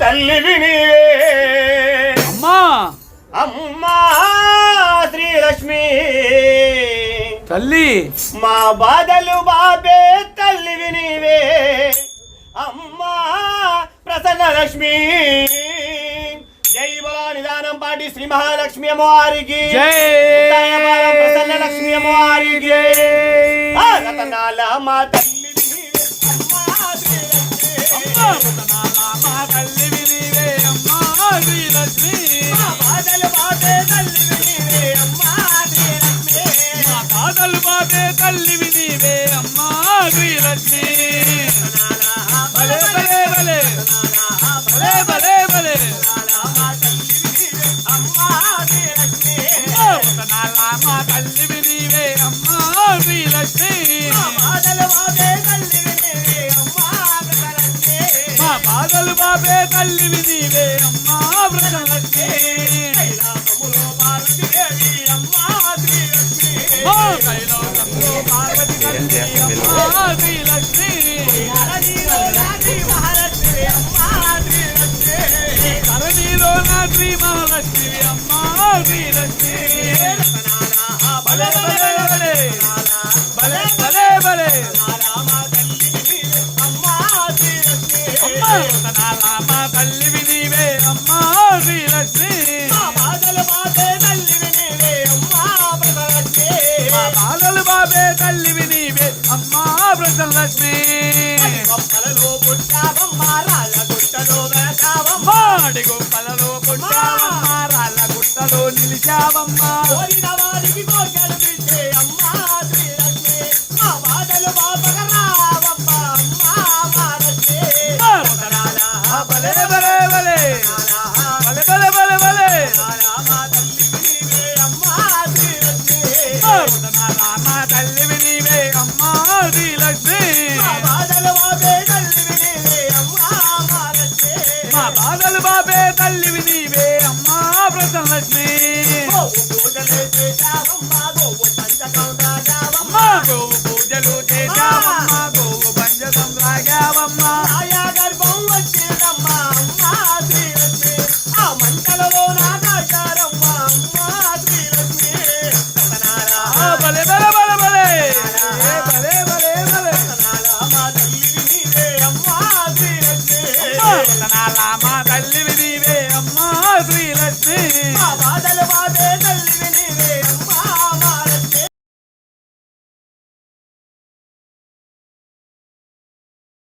తల్లివి నీవే అమ్మా అమ్మా శ్రీలక్ష్మి తల్లి మా బాధలు బాబే తల్లివి నీవే అమ్మా ప్రసన్న లక్ష్మి జై బలా నిదానం పాటి శ్రీ మహాలక్ష్మి అమ్మవారికి ప్రసన్న లక్ష్మి అమ్మవారికి రతనాల మా తల్లివి నీవే అమ్మా తల్లివి నీవే అమ్మా శ్రీలక్ష్మి మా బాధలు బాబే తల్లివి నీవే అమ్మా శ్రీలక్ష్మి మా బాధలు బాబే తల్లివి నీవే అమ్మా శ్రీలక్ష్మి భలే భలే భలే భలే భలే భలే మా తల్లివి నీవే అమ్మా శ్రీలక్ష్మి మా బాధలు బాబే తల్లివి నీవే అమ్మా ప్రసన్నలక్ష్మి కైలాసంలో పార్వతి తల్లి అమ్మా శ్రీలక్ష్మి ధరణిలో నా శ్రీ మహాలక్ష్మి అమ్మా శ్రీలక్ష్మి భలే భలే భలే భలే భలే భలే మా తల్లివి నీవే అమ్మా శ్రీలక్ష్మి మా బాధలు బాబే తల్లివి నీవే అమ్మా ప్రసన్నలక్ష్మి గొప్పలలో పుట్టావమ్మా రాళ్ళ గుట్టలో నిలిచావమ్మా వారికి కోరికలు పిలిచే అమ్మా శ్రీలక్ష్మి మా బాధలు బాబగా రావమ్మా అమ్మా మహాలక్ష్మి భలే భలే భలే భలే భలే భలే భలే మా తల్లివి నీవే అమ్మా శ్రీలక్ష్మి మా బాధలు బాబే తల్లివి నీవే అమ్మా ప్రసన్నలక్ష్మి అమ్మా గోవు పూజలు చేశావమ్మా గోవు పంచసం రాగావమ్మా గర్భం వచ్చేదమ్మా అమ్మా శ్రీలక్ష్మి ఆ మంటలలో నాటాచారమ్మా అమ్మా శ్రీలక్ష్మి భలే భలే భలే భలే భలే భలే భలే మా తల్లివి నీవే అమ్మా శ్రీలక్ష్మి మా తల్లివి నీవే అమ్మా శ్రీలక్ష్మి